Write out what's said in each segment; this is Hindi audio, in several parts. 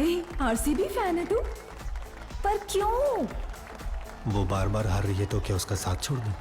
आरसीबी फैन है तू? पर क्यों? वो बार बार हार रही है तो क्या उसका साथ छोड़ दूं?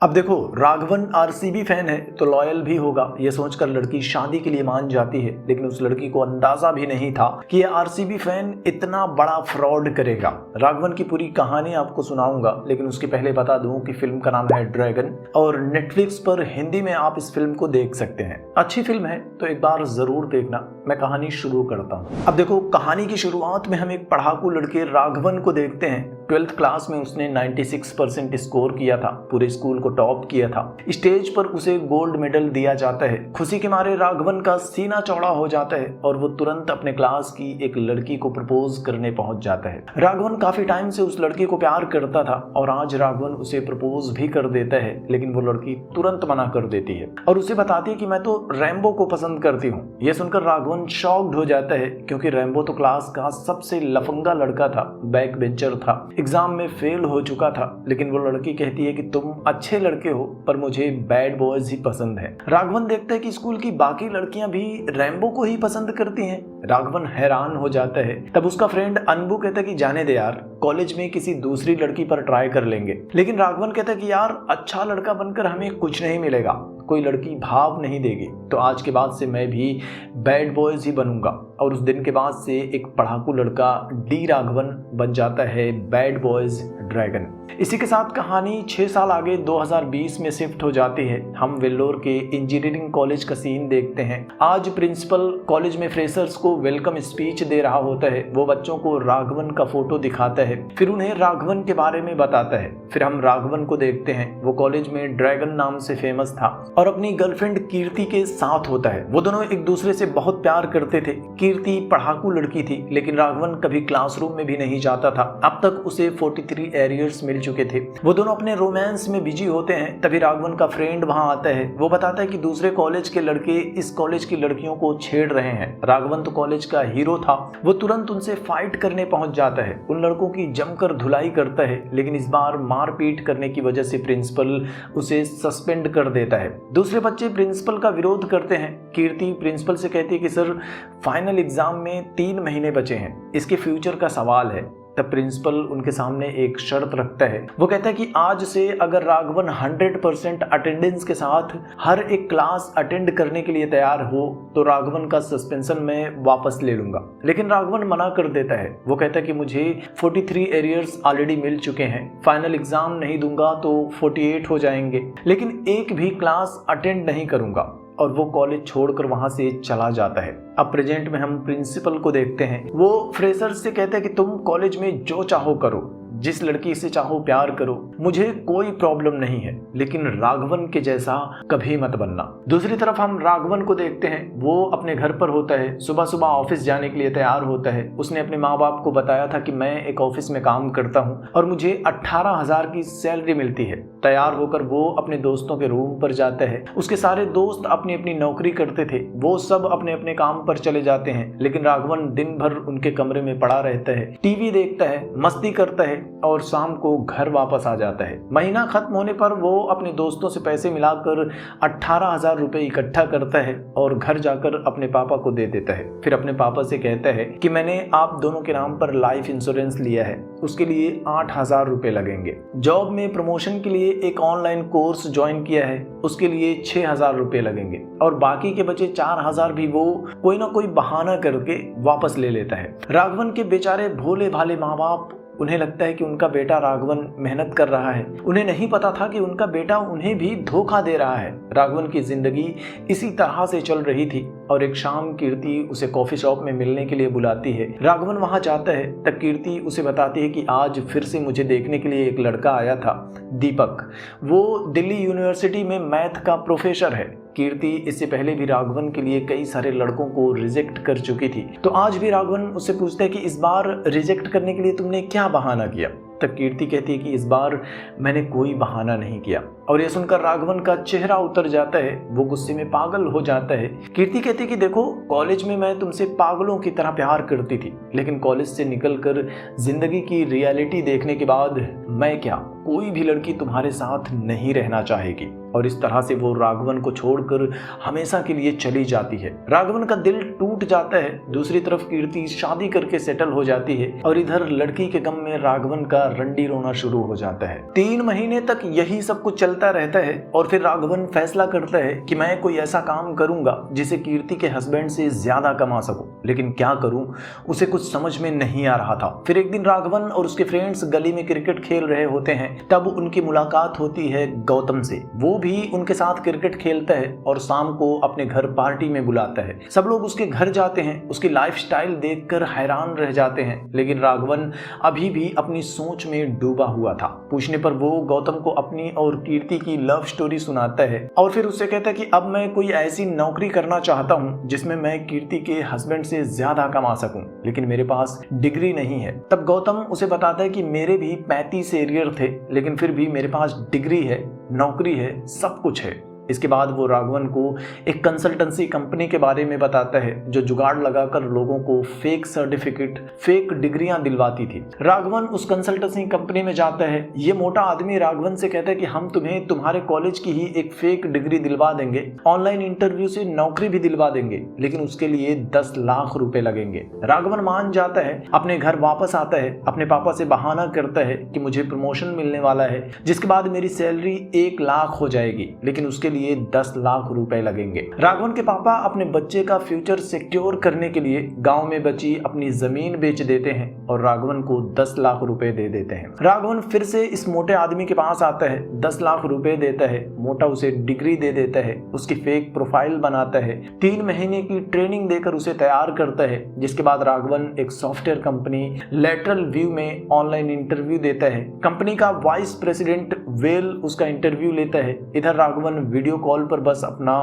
अब देखो, राघवन आरसीबी फैन है तो लॉयल भी होगा, ये सोचकर लड़की शादी के लिए मान जाती है। लेकिन उस लड़की को अंदाजा भी नहीं था कि ये आरसीबी फैन इतना बड़ा फ्रॉड करेगा। राघवन की पूरी कहानी आपको सुनाऊंगा, लेकिन उसके पहले बता दूं कि फिल्म का नाम है ड्रैगन और नेटफ्लिक्स पर हिंदी में आप इस फिल्म को देख सकते हैं। अच्छी फिल्म है तो एक बार जरूर देखना। मैं कहानी शुरू करता हूँ। अब देखो, कहानी की शुरुआत में हम एक पढ़ाकू लड़के राघवन को देखते हैं। 12th क्लास में उसने 96% स्कोर किया था, पूरे स्कूल को टॉप किया था। स्टेज पर उसे गोल्ड मेडल दिया जाता है। खुशी के मारे राघवन का सीना चौड़ा हो जाता है और वो तुरंत अपने क्लास की एक लड़की को प्रपोज करने पहुंच जाता है। राघवन काफी टाइम से उस लड़की को प्यार करता था और आज राघवन उसे प्रपोज भी कर देता है, लेकिन वो लड़की तुरंत मना कर देती है और उसे बताती है कि मैं तो रैम्बो को पसंद करती हूँ। यह सुनकर राघवन शॉक्ड हो जाता है, क्योंकि रैम्बो तो क्लास का सबसे लफंगा लड़का था, बैक बेंचर था, एग्जाम में फेल हो चुका था। लेकिन वो लड़की कहती है कि तुम अच्छे लड़के हो पर मुझे बैड बॉयज ही पसंद है। राघवन देखता है कि स्कूल की बाकी लड़कियां भी रैम्बो को ही पसंद करती हैं। राघवन हैरान हो जाता है। तब उसका फ्रेंड अनबू कहता है कि जाने दे यार, कॉलेज में किसी दूसरी लड़की पर ट्राई कर लेंगे। लेकिन राघवन कहता है कि यार, अच्छा लड़का बनकर हमें कुछ नहीं मिलेगा, कोई लड़की भाव नहीं देगी, तो आज के बाद से मैं भी बैड बॉयज ही बनूंगा। और उस दिन के बाद से एक पढ़ाकू लड़का डी राघवन बन जाता है बैड बॉयज ड्रैगन। इसी के साथ कहानी 6 साल आगे 2020 में शिफ्ट हो जाती है। हम वेल्लोर के इंजीनियरिंग कॉलेज का सीन देखते हैं। आज प्रिंसिपल कॉलेज में फ्रेशर्स को वेलकम स्पीच दे रहा होता है। वो बच्चों को राघवन का फोटो दिखाता है, फिर उन्हें राघवन के बारे में बताता है। फिर हम राघवन को देखते हैं। वो कॉलेज में ड्रैगन नाम से फेमस था और अपनी गर्लफ्रेंड कीर्ति के साथ होता है। वो दोनों एक दूसरे से बहुत प्यार करते थे। कीर्ति पढ़ाकू लड़की थी, लेकिन राघवन कभी क्लासरूम में भी नहीं जाता था। अब तक उसे 43 एरियर्स मिल चुके थे। वो दोनों अपने रोमांस में बिजी होते हैं। तभी राघवन का फ्रेंड वहां आता है। वो बताता है कि दूसरे कॉलेज के लड़के इस कॉलेज की लड़कियों को छेड़ रहे हैं। राघवन तो कॉलेज का हीरो था, वो तुरंत उनसे फाइट करने पहुंच जाता है। उन लड़कों की जमकर धुलाई करता है, लेकिन इस बार मारपीट करने की वजह से प्रिंसिपल उसे सस्पेंड कर देता है। दूसरे बच्चे प्रिंसिपल का विरोध करते हैं। कीर्ति प्रिंसिपल से कहती है कि सर, फाइनल एग्जाम में 3 महीने बचे हैं, इसके फ्यूचर का सवाल है। तब प्रिंसिपल उनके सामने एक शर्त रखता है। वो कहता है कि आज से अगर राघवन 100% अटेंडेंस के साथ हर एक क्लास अटेंड करने के लिए तैयार हो तो राघवन का सस्पेंशन मैं वापस ले लूंगा। लेकिन राघवन मना कर देता है। वो कहता है कि मुझे 43 एरियर्स ऑलरेडी मिल चुके हैं, फाइनल एग्जाम नहीं दूंगा तो 48 हो जाएंगे, लेकिन एक भी क्लास अटेंड नहीं करूंगा। और वो कॉलेज छोड़कर वहां से चला जाता है। अब प्रेजेंट में हम प्रिंसिपल को देखते हैं। वो फ्रेशर्स से कहते हैं कि तुम कॉलेज में जो चाहो करो, जिस लड़की से चाहो प्यार करो, मुझे कोई प्रॉब्लम नहीं है, लेकिन राघवन के जैसा कभी मत बनना। दूसरी तरफ हम राघवन को देखते हैं। वो अपने घर पर होता है, सुबह सुबह ऑफिस जाने के लिए तैयार होता है। उसने अपने माँ बाप को बताया था कि मैं एक ऑफिस में काम करता हूँ और मुझे 18,000 की सैलरी मिलती है। तैयार होकर वो अपने दोस्तों के रूम पर जाता है। उसके सारे दोस्त अपनी अपनी नौकरी करते थे, वो सब अपने अपने काम पर चले जाते हैं, लेकिन राघवन दिन भर उनके कमरे में पड़ा रहता है, टीवी देखता है, मस्ती करता है और शाम को घर वापस आ जाता है। महीना खत्म होने पर वो अपने दोस्तों से पैसे मिलाकर 18,000 रुपए इकट्ठा करता है और घर जाकर अपने पापा को दे देता है। फिर अपने पापा से कहता है कि मैंने आप दोनों के नाम पर लाइफ इंश्योरेंस लिया है, उसके लिए 8,000 रुपए लगेंगे। जॉब में प्रमोशन के लिए एक ऑनलाइन कोर्स ज्वाइन किया है, उसके लिए 6,000 रुपए लगेंगे और बाकी के बचे 4,000 भी वो कोई ना कोई बहाना करके वापस ले लेता है। राघवन के बेचारे भोले भाले माँ बाप, उन्हें लगता है कि उनका बेटा राघवन मेहनत कर रहा है। उन्हें नहीं पता था कि उनका बेटा उन्हें भी धोखा दे रहा है। राघवन की जिंदगी इसी तरह से चल रही थी और एक शाम कीर्ति उसे कॉफी शॉप में मिलने के लिए बुलाती है। राघवन वहां जाता है। तब कीर्ति उसे बताती है कि आज फिर से मुझे देखने के लिए एक लड़का आया था, दीपक। वो दिल्ली यूनिवर्सिटी में मैथ का प्रोफेसर है। कीर्ति इससे पहले भी राघवन के लिए कई सारे लड़कों को रिजेक्ट कर चुकी थी, तो आज भी राघवन उससे पूछता है कि इस बार रिजेक्ट करने के लिए तुमने क्या बहाना किया। तब कीर्ति कहती है कि इस बार मैंने कोई बहाना नहीं किया, और ये सुनकर राघवन का चेहरा उतर जाता है, वो गुस्से में पागल हो जाता है। कीर्ति कहती है कि देखो, कॉलेज में मैं तुमसे पागलों की तरह प्यार करती थी, लेकिन कॉलेज से निकलकर जिंदगी की रियलिटी देखने के बाद मैं क्या, कोई भी लड़की तुम्हारे साथ नहीं रहना चाहेगी। और इस तरह से वो राघवन को छोड़कर हमेशा के लिए चली जाती है। राघवन का दिल टूट जाता है। दूसरी तरफ कीर्ति शादी करके सेटल हो जाती है और इधर लड़की के गम में राघवन का रंडी रोना शुरू हो जाता है। 3 महीने तक यही सब कुछ चलता रहता है और फिर राघवन फैसला करता है कि मैं कोई ऐसा काम करूंगा जिसे कीर्ति के हस्बैंड से ज्यादा कमा सकूं, लेकिन क्या करूं उसे कुछ समझ में नहीं आ रहा था। फिर एक दिन राघवन और उसके फ्रेंड्स गली में क्रिकेट खेल रहे होते हैं, तब उनकी मुलाकात होती है गौतम से। वो भी उनके साथ क्रिकेट खेलता है और शाम को अपने घर पार्टी में बुलाता है। सब लोग उसके घर जाते हैं, उसकी लाइफस्टाइल देखकर हैरान रह जाते हैं, लेकिन राघवन अभी भी अपनी सोच में डूबा हुआ था। पूछने पर वो गौतम को अपनी और कीर्ति की लव स्टोरी सुनाता है और फिर उससे कहता है कि अब मैं कोई ऐसी नौकरी करना चाहता हूँ जिसमें मैं कीर्ति के हस्बैंड से ज्यादा कमा सकूं, लेकिन मेरे पास डिग्री नहीं है। तब गौतम उसे बताता है कि मेरे भी 35 एरियर थे, लेकिन फिर भी मेरे पास डिग्री है, नौकरी है, सब कुछ है। इसके बाद वो राघवन को एक कंसल्टेंसी कंपनी के बारे में बताता है जो जुगाड़ लगाकर लोगों को फेक सर्टिफिकेट, फेक डिग्रियां दिलवाती थी। राघवन उस कंसल्टेंसी कंपनी में जाता है। ये मोटा आदमी राघवन से कहता है कि हम तुम्हें तुम्हारे कॉलेज की ही एक फेक डिग्री दिलवा देंगे, ऑनलाइन इंटरव्यू से नौकरी भी दिलवा देंगे, लेकिन उसके लिए 10 लाख रुपए लगेंगे। राघवन मान जाता है, अपने घर वापस आता है, अपने पापा से बहाना करता है कि मुझे प्रमोशन मिलने वाला है जिसके बाद मेरी सैलरी 1 लाख हो जाएगी, लेकिन उसके लिए 10 लाख रुपए लगेंगे। राघवन के पापा अपने बच्चे का फ्यूचर सिक्योर करने के लिए गांव में बची अपनी जमीन बेच देते हैं और राघवन को 10 लाख रुपए दे देते हैं। राघवन फिर से इस मोटे आदमी के पास आता है, 10 लाख रुपए देता है। मोटा उसे डिग्री दे देता है, उसकी फेक प्रोफाइल बनाता है, 3 महीने की ट्रेनिंग देकर उसे तैयार करता है, जिसके बाद राघवन एक सॉफ्टवेयर कंपनी लेटरल व्यू में ऑनलाइन इंटरव्यू देता है। कंपनी का वाइस प्रेसिडेंट वेल उसका इंटरव्यू लेता है। इधर राघवन वीडियो कॉल पर बस अपना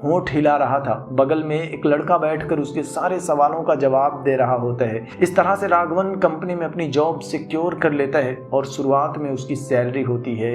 होंठ हिला रहा था। बगल में एक लड़का बैठकर उसके सारे सवालों का जवाब दे रहा होता है। इस तरह से राघवन कंपनी में अपनी जॉब सिक्योर कर लेता है और शुरुआत में उसकी सैलरी होती है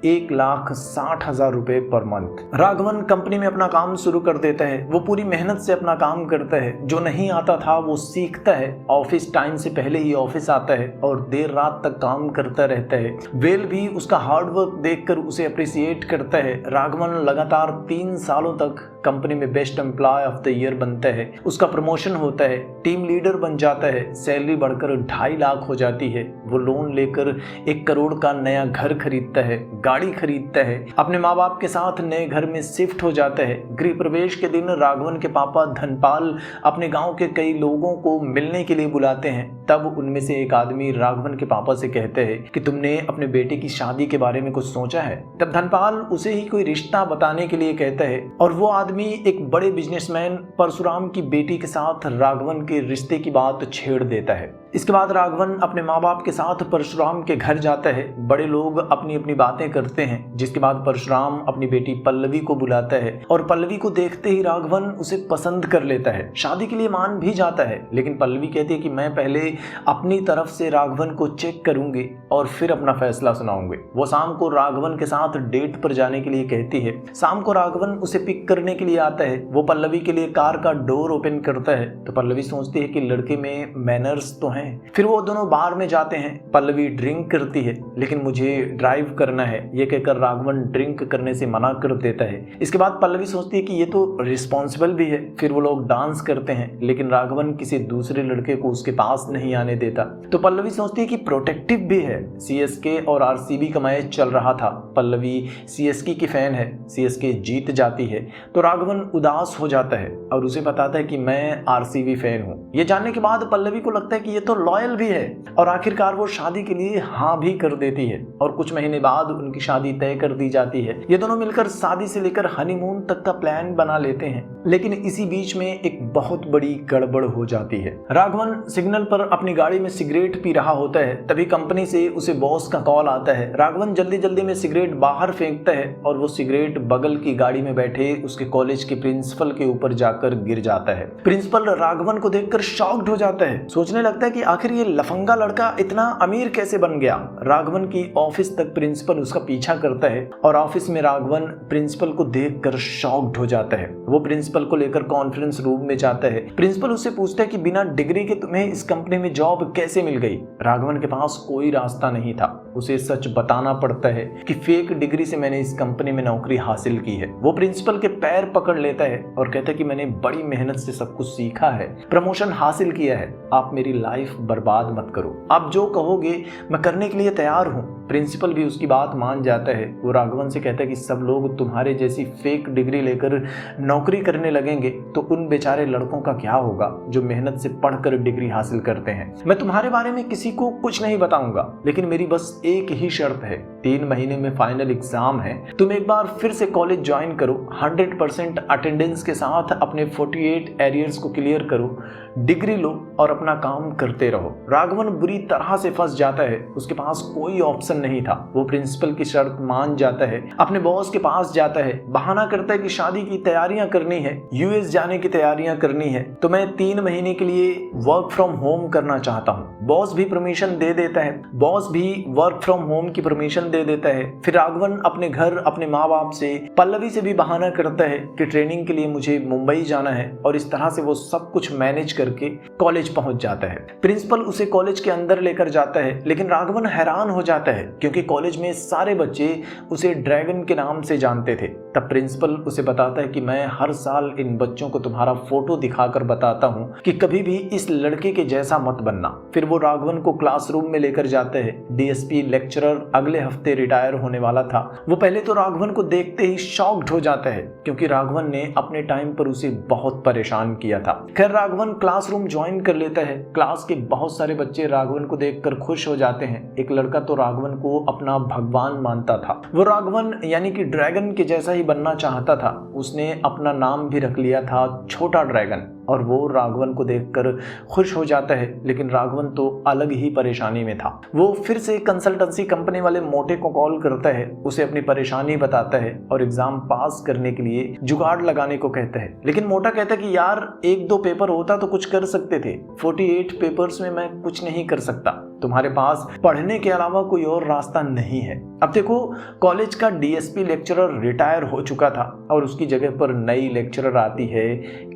1,60,000 रुपए पर मंथ। राघवन कंपनी में अपना काम शुरू कर देता है। वो पूरी मेहनत से अपना काम करता है। जो नहीं आता था वो सीखता है। ऑफिस टाइम से पहले ही ऑफिस आता है और देर रात तक काम करता रहता है। वेल भी उसका हार्डवर्क देखकर उसे अप्रिशिएट करता है। राघवन लगातार 3 सालों तक कंपनी में best employee of the year बनता है। उसका प्रमोशन होता है, टीम लीडर बन जाता है, सैलरी बढ़कर 2.5 लाख हो जाती है। वो लोन लेकर 1 करोड़ का नया घर खरीदता है, गाड़ी खरीदता है, अपने माँ बाप के साथ नए घर में शिफ्ट हो जाता है। गृह प्रवेश के दिन राघवन के पापा धनपाल अपने गांव के कई लोगों को मिलने के लिए बुलाते हैं। तब उनमें से एक आदमी राघवन के पापा से कहते हैं कि तुमने अपने बेटे की शादी के बारे में कुछ सोचा है? तब धनपाल उसे ही कोई रिश्ता बताने के लिए कहता है और वो आदमी एक बड़े बिजनेसमैन परशुराम की बेटी के साथ राघवन के रिश्ते की बात छेड़ देता है। इसके बाद राघवन अपने माँ बाप के साथ परशुराम के घर जाता है। बड़े लोग अपनी अपनी बातें करते हैं, जिसके बाद परशुराम अपनी बेटी पल्लवी को बुलाता है और पल्लवी को देखते ही राघवन उसे पसंद कर लेता है। शादी के लिए मान भी जाता है, लेकिन पल्लवी कहती है कि मैं पहले अपनी तरफ से राघवन को चेक करूंगी और फिर अपना फैसला सुनाऊंगी। वो शाम को राघवन के साथ डेट पर जाने के लिए कहती है। शाम को राघवन उसे पिक करने के लिए आता है। वो पल्लवी के लिए कार का डोर ओपन करता है तो पल्लवी सोचती है कि लड़के में मैनर्स तो हैं। फिर वो दोनों बार में जाते हैं। पल्लवी ड्रिंक करती है, लेकिन मुझे ड्राइव करना है ये कहकर राघवन ड्रिंक करने से मना कर देता है। इसके बाद पल्लवी सोचती है कि ये तो रिस्पॉन्सिबल भी है। फिर वो लोग डांस करते हैं, लेकिन राघवन किसी दूसरे लड़के को उसके पास नहीं आने देता। तो पल्लवी सोचती है कि प्रोटेक्टिव भी है। सीएसके और आरसीबी का मैच चल रहा था। पल्लवी सीएसके की फैन है। सीएसके जीत जाती है तो राघवन उदास हो जाता है और उसे बताता है कि मैं आरसीबी फैन हूँ। ये जानने के बाद पल्लवी को लगता है कि ये तो लॉयल भी है और आखिरकार वो शादी के लिए हाँ भी कर देती है और कुछ महीने बाद उनकी शादी तय कर दी जाती है। ये दोनों मिलकर शादी से लेकर हनीमून तक का प्लान बना लेते हैं, लेकिन इसी बीच में एक बहुत बड़ी गड़बड़ हो जाती है। राघवन सिग्नल पर अपनी गाड़ी में सिगरेट पी रहा होता है, तभी कंपनी से उसे बॉस का कॉल आता है। राघवन जल्दी जल्दी में सिगरेट बाहर फेंकता है और वो सिगरेट बगल की गाड़ी में बैठे उसके कॉलेज के प्रिंसिपल के ऊपर जाकर गिर जाता है। प्रिंसिपल राघवन को देखकर शॉक्ड हो जाता है, सोचने लगता है कि आखिर ये लफंगा लड़का इतना अमीर कैसे बन गया। राघवन की ऑफिस तक प्रिंसिपल उसका पीछा करता है और ऑफिस में राघवन प्रिंसिपल को देखकर शॉक्ड हो जाता है। वो प्रिंसिपल को लेकर कॉन्फ्रेंस रूम में जाता है। प्रिंसिपल उससे पूछता है कि बिना डिग्री के तुम्हें इस कंपनी में जॉब कैसे मिल गई। राघवन के पास कोई रास्ता नहीं था, उसे सच बताना पड़ता है कि फेक डिग्री से मैंने इस कंपनी में नौकरी हासिल की है। वो प्रिंसिपल के पैर पकड़ लेता है और कहता है कि मैंने बड़ी मेहनत से सब कुछ सीखा है, प्रमोशन हासिल किया है, आप मेरी लाइफ बर्बाद मत करो, आप जो कहोगे मैं करने के लिए तैयार हूँ। प्रिंसिपल भी उसकी बात मान जाता है। वो राघवन से कहता है कि सब लोग तुम्हारे जैसी फेक डिग्री लेकर नौकरी करने लगेंगे तो उन बेचारे लड़कों का क्या होगा जो मेहनत से पढ़कर डिग्री हासिल करते हैं। मैं तुम्हारे बारे में किसी को कुछ नहीं बताऊंगा, लेकिन मेरी बस एक ही शर्त है, 3 महीने में फाइनल एग्जाम है, तुम एक बार फिर से कॉलेज ज्वाइन करो, 100% अटेंडेंस के साथ अपने 48 एरियर्स को क्लियर करो, डिग्री लो और अपना काम करते रहो। राघवन बुरी तरह से फंस जाता है, उसके पास कोई ऑप्शन नहीं था। वो प्रिंसिपल की शर्त मान जाता है, अपने बॉस के पास जाता है, बहाना करता है कि शादी की तैयारियां करनी है, यूएस जाने की तैयारियां करनी है, तो मैं 3 महीने के लिए वर्क फ्रॉम होम करना चाहता हूँ। बॉस भी परमिशन दे देता है, बॉस भी वर्क फ्रॉम होम की परमिशन दे देता है। फिर राघवन अपने घर अपने माँ बाप से, पल्लवी से भी बहाना करता है कि ट्रेनिंग के लिए मुझे मुंबई जाना है, और इस तरह से वो सब कुछ मैनेज करके कॉलेज पहुंच जाता है। प्रिंसिपल उसे कॉलेज के अंदर लेकर जाता है, लेकिन राघवन हैरान हो जाता है क्योंकि कॉलेज में सारे बच्चे उसे ड्रैगन के नाम से जानते थे। तब प्रिंसिपल उसे बताता है कि मैं हर साल इन बच्चों को तुम्हारा फोटो दिखाकर बताता हूं कि कभी भी इस लड़के के जैसा मत बनना। फिर वो राघवन को क्लासरूम में लेकर जाते हैं। डीएसपी लेक्चरर अगले हफ्ते रिटायर होने वाला था। वो पहले तो राघवन को देखते ही शॉक्ड हो जाता है क्योंकि राघवन ने अपने टाइम पर उसे बहुत परेशान किया था। खैर राघवन क्लासरूम ज्वाइन कर लेता है। क्लास के बहुत सारे बच्चे राघवन को देखकर खुश हो जाते हैं। एक लड़का तो राघवन को अपना भगवान मानता था। वो राघवन यानी कि ड्रैगन के जैसा ही बनना चाहता था। उसने अपना नाम भी रख लिया था छोटा ड्रैगन, और वो राघवन को देखकर खुश हो जाता है। लेकिन राघवन तो अलग ही परेशानी में था। वो फिर से कंसल्टेंसी कंपनी वाले मोटे को कॉल करता है, उसे अपनी परेशानी बताता है और एग्जाम पास करने के लिए जुगाड़ लगाने को कहता है। लेकिन मोटा कहता है कि यार 1-2 पेपर होता तो कुछ कर सकते थे, 48 पेपर्स में मैं कुछ नहीं कर सकता, तुम्हारे पास पढ़ने के अलावा कोई और रास्ता नहीं है। अब देखो कॉलेज का डीएसपी लेक्चरर रिटायर हो चुका था और उसकी जगह पर नई लेक्चरर आती है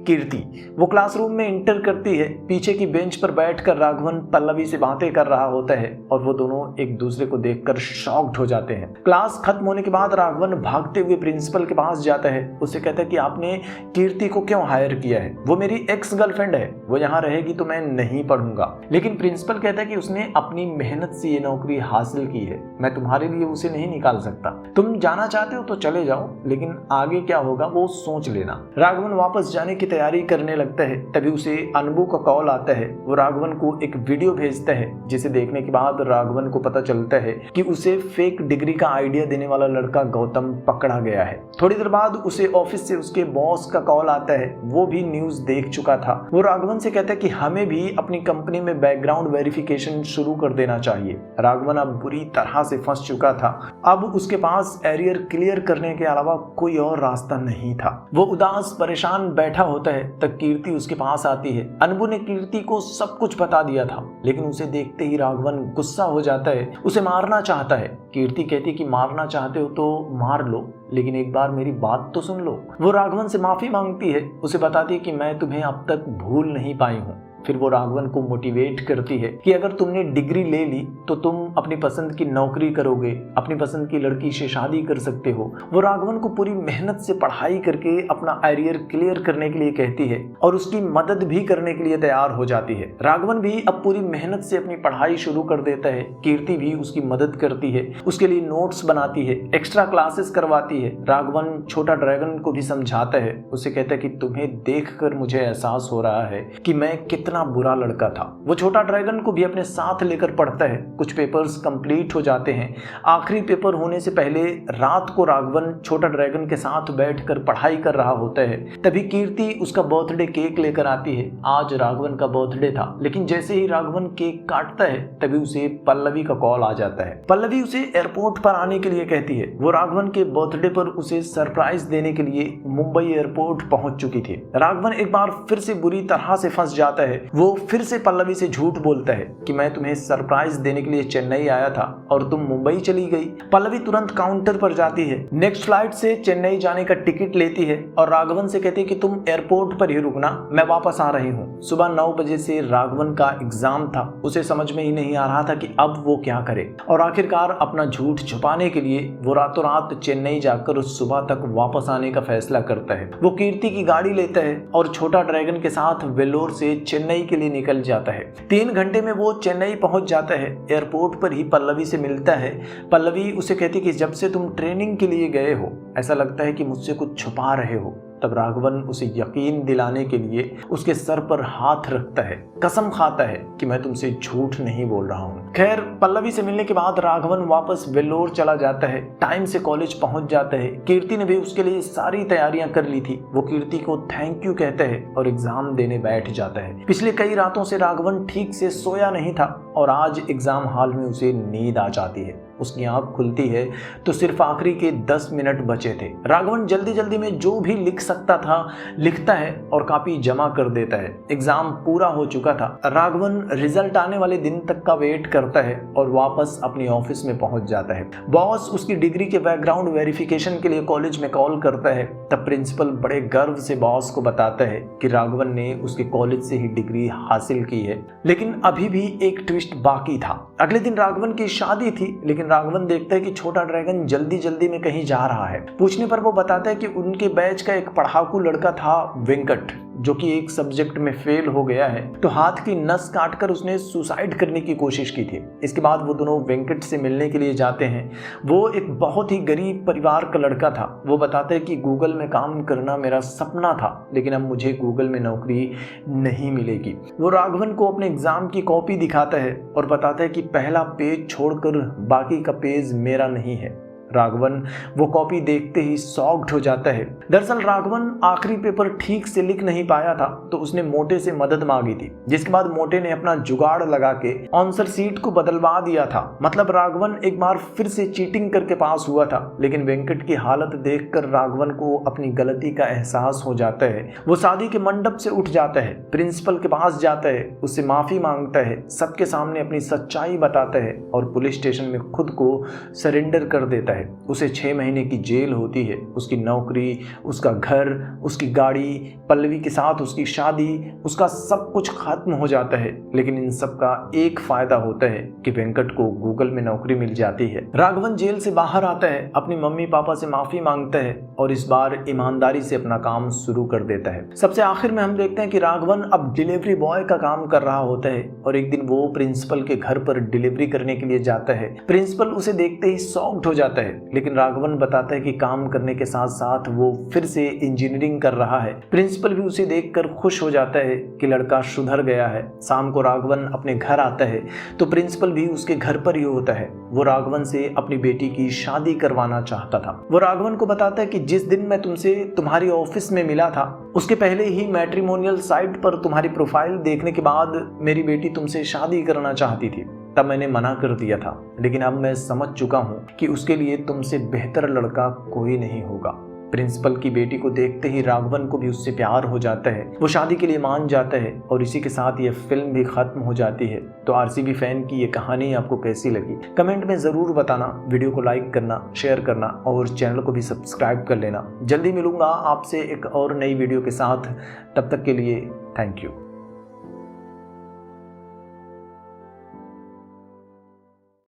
कीर्ति। वो क्लासरूम में इंटर करती है। पीछे की बेंच पर बैठकर राघवन पल्लवी से बातें कर रहा होता है और वो दोनों एक दूसरे को देखकर शॉक्ड हो जाते हैं। क्लास खत्म होने के बाद राघवन भागते हुए प्रिंसिपल के पास जाता है। उससे कहता है कि आपने कीर्ति को क्यों हायर किया है, वो मेरी एक्स गर्लफ्रेंड है, वो यहाँ रहेगी तो मैं नहीं पढ़ूंगा। लेकिन प्रिंसिपल कहता है कि उसने अपनी मेहनत से ये नौकरी हासिल की है, मैं तुम्हारे लिए उसे नहीं निकाल सकता, तुम जाना चाहते हो तो चले जाओ, लेकिन आगे क्या होगा वो सोच लेना। राघवन वापस जाने की तैयारी करने लगता है। तभी उसे अनबू का कॉल आता है। वो राघवन को एक वीडियो भेजता है जिसे देखने के बाद राघवन को पता चलता है कि उसे फेक डिग्री का आइडिया देने वाला लड़का गौतम पकड़ा गया है। थोड़ी देर बाद उसे ऑफिस से उसके बॉस का कॉल आता है, वो भी न्यूज देख चुका था। वो राघवन से कहता है कि हमें भी अपनी कंपनी में बैकग्राउंड वेरिफिकेशन शुरू कर देना चाहिए। राघवन अब बुरी तरह से फंस चुका था। अब उसके पास एरियर क्लियर करने के अलावा कोई और रास्ता नहीं था। वो उदास परेशान बैठा होता है तब कीर्ति उसके पास आती है। अनबू ने कीर्ति को सब कुछ बता दिया था, लेकिन उसे देखते ही राघवन गुस्सा हो जाता है, उसे मारना चाहता है। कीर्ति कहती कि मारना चाहते हो तो मार लो, लेकिन एक बार मेरी बात तो सुन लो। वो राघवन से माफी मांगती है, उसे बताती है कि मैं तुम्हें अब तक भूल नहीं पाई हूँ। फिर वो राघवन को मोटिवेट करती है कि अगर तुमने डिग्री ले ली तो तुम अपनी पसंद की नौकरी करोगे, अपनी पसंद की लड़की से शादी कर सकते हो। वो राघवन को पूरी मेहनत से पढ़ाई करके अपना एरियर क्लियर करने के लिए कहती है और उसकी मदद भी करने के लिए तैयार हो जाती है। राघवन भी अब पूरी मेहनत से अपनी पढ़ाई शुरू कर देता है। कीर्ति भी उसकी मदद करती है, उसके लिए नोट्स बनाती है, एक्स्ट्रा क्लासेस करवाती है। राघवन छोटा ड्रैगन को भी समझाता है, उसे कहता है कि तुम्हें देखकर मुझे एहसास हो रहा है कि मैं कितना कितना बुरा लड़का था। वो छोटा ड्रैगन को भी अपने साथ लेकर पढ़ता है। कुछ पेपर्स कंप्लीट हो जाते हैं। आखिरी पेपर होने से पहले रात को राघवन छोटा ड्रैगन के साथ बैठकर पढ़ाई कर रहा होता है। तभी कीर्ति उसका बर्थडे केक लेकर आती है। आज राघवन का बर्थडे था, लेकिन जैसे ही राघवन केक काटता है तभी उसे पल्लवी का कॉल आ जाता है। पल्लवी उसे एयरपोर्ट पर आने के लिए कहती है। वो राघवन के बर्थडे पर उसे सरप्राइज देने के लिए मुंबई एयरपोर्ट पहुंच चुकी थी। राघवन एक बार फिर से बुरी तरह से फंस जाता है। वो फिर से पल्लवी से झूठ बोलता है कि मैं तुम्हें सरप्राइज देने के लिए चेन्नई आया था और तुम मुंबई चली गई। पल्लवी तुरंत काउंटर पर जाती है, नेक्स्ट फ्लाइट से चेन्नई जाने का टिकट लेती है और राघवन से कहती है कि तुम एयरपोर्ट पर ही रुकना, मैं वापस आ रही हूँ। सुबह 9 बजे से राघवन का एग्जाम था। उसे समझ में ही नहीं आ रहा था कि अब वो क्या करे और आखिरकार अपना झूठ छुपाने के लिए वो रातों रात चेन्नई जाकर उस सुबह तक वापस आने का फैसला करता है। वो कीर्ति की गाड़ी लेता है और छोटा ड्रैगन के साथ वेल्लोर से चेन्नई के लिए निकल जाता है। 3 घंटे में वो चेन्नई पहुंच जाता है। एयरपोर्ट पर ही पल्लवी से मिलता है। पल्लवी उसे कहती कि जब से तुम ट्रेनिंग के लिए गए हो ऐसा लगता है कि मुझसे कुछ छुपा रहे हो। तब राघवन उसे यकीन दिलाने के लिए उसके सर पर हाथ रखता है, कसम खाता है कि मैं तुमसे झूठ नहीं बोल रहा हूँ। खैर, पल्लवी से मिलने के बाद राघवन वापस वेल्लोर चला जाता है। टाइम से कॉलेज पहुंच जाता है। कीर्ति ने भी उसके लिए सारी तैयारियां कर ली थी। वो कीर्ति को थैंक यू कहता है और एग्जाम देने बैठ जाता है। पिछले कई रातों से राघवन ठीक से सोया नहीं था और आज एग्जाम हॉल में उसे नींद आ जाती है। उसकी आंख खुलती है तो सिर्फ आखिरी के 10 मिनट बचे थे। राघवन जल्दी जल्दी में जो भी लिख सकता था लिखता है और कॉपी जमा कर देता है। एग्जाम पूरा हो चुका था। राघवन रिजल्ट आने वाले दिन तक का वेट करता है और वापस अपनी ऑफिस में पहुंच जाता है। बॉस उसकी डिग्री के बैकग्राउंड वेरिफिकेशन के लिए कॉलेज में कॉल करता है। तब प्रिंसिपल बड़े गर्व से बॉस को बताता है कि राघवन ने उसके कॉलेज से ही डिग्री हासिल की है। लेकिन अभी भी एक ट्विस्ट बाकी था। अगले दिन राघवन की शादी थी, लेकिन राघवन देखता है कि छोटा ड्रैगन जल्दी जल्दी में कहीं जा रहा है। पूछने पर वो बताता है कि उनके बैच का एक पढ़ाकू लड़का था वेंकट, जो कि एक सब्जेक्ट में फेल हो गया है, तो हाथ की नस काटकर उसने सुसाइड करने की कोशिश की थी। इसके बाद वो दोनों वेंकट से मिलने के लिए जाते हैं। वो एक बहुत ही गरीब परिवार का लड़का था। वो बताता है कि गूगल में काम करना मेरा सपना था, लेकिन अब मुझे गूगल में नौकरी नहीं मिलेगी। वो राघवन को अपने एग्जाम की कॉपी दिखाता है और बताता है कि पहला पेज छोड़कर बाकी का पेज मेरा नहीं है। राघवन वो कॉपी देखते ही शॉक्ड हो जाता है। दरअसल राघवन आखिरी पेपर ठीक से लिख नहीं पाया था, तो उसने मोटे से मदद मांगी थी, जिसके बाद मोटे ने अपना जुगाड़ लगा के आंसर शीट को बदलवा दिया था। मतलब राघवन एक बार फिर से चीटिंग करके पास हुआ था। लेकिन वेंकट की हालत देखकर राघवन को अपनी गलती का एहसास हो जाता है। वो शादी के मंडप से उठ जाता है, प्रिंसिपल के पास जाता है, उससे माफी मांगता है, सबके सामने अपनी सच्चाई बताता है और पुलिस स्टेशन में खुद को सरेंडर कर देता है। उसे 6 महीने की जेल होती है। उसकी नौकरी, उसका घर, उसकी गाड़ी, पल्लवी के साथ उसकी शादी, उसका सब कुछ खत्म हो जाता है। लेकिन इन सब का एक फायदा होता है कि वेंकट को गूगल में नौकरी मिल जाती है। राघवन जेल से बाहर आता है, अपनी मम्मी पापा से माफी मांगता है और इस बार ईमानदारी से अपना काम शुरू कर देता है। सबसे आखिर में हम देखते हैं कि राघवन अब डिलीवरी बॉय का काम कर रहा होता है और एक दिन वो प्रिंसिपल के घर पर डिलीवरी करने के लिए जाता है। प्रिंसिपल उसे देखते ही शॉक्ड हो जाता है, लेकिन राघवन बताता है कि काम करने के साथ साथ वो फिर से इंजीनियरिंग कर रहा है। प्रिंसिपल भी उसे देखकर खुश हो जाता है कि लड़का सुधर गया है। शाम को राघवन अपने घर आता है तो प्रिंसिपल भी उसके घर पर ही होता है। वो राघवन से अपनी बेटी की शादी करवाना चाहता था। वो राघवन को बताता है कि जिस दिन मैं तुमसे तुम्हारी ऑफिस में मिला था उसके पहले ही मैट्रिमोनियल साइट पर तुम्हारी प्रोफाइल देखने के बाद मेरी बेटी तुमसे शादी करना चाहती थी। तब मैंने मना कर दिया था, लेकिन अब मैं समझ चुका हूँ कि उसके लिए तुमसे बेहतर लड़का कोई नहीं होगा। प्रिंसिपल की बेटी को देखते ही राघवन को भी उससे प्यार हो जाता है। वो शादी के लिए मान जाता है और इसी के साथ ये फिल्म भी खत्म हो जाती है। तो आरसीबी फैन की ये कहानी आपको कैसी लगी कमेंट में जरूर बताना। वीडियो को लाइक करना, शेयर करना और चैनल को भी सब्सक्राइब कर लेना। जल्दी मिलूंगा आपसे एक और नई वीडियो के साथ। तब तक के लिए थैंक यू।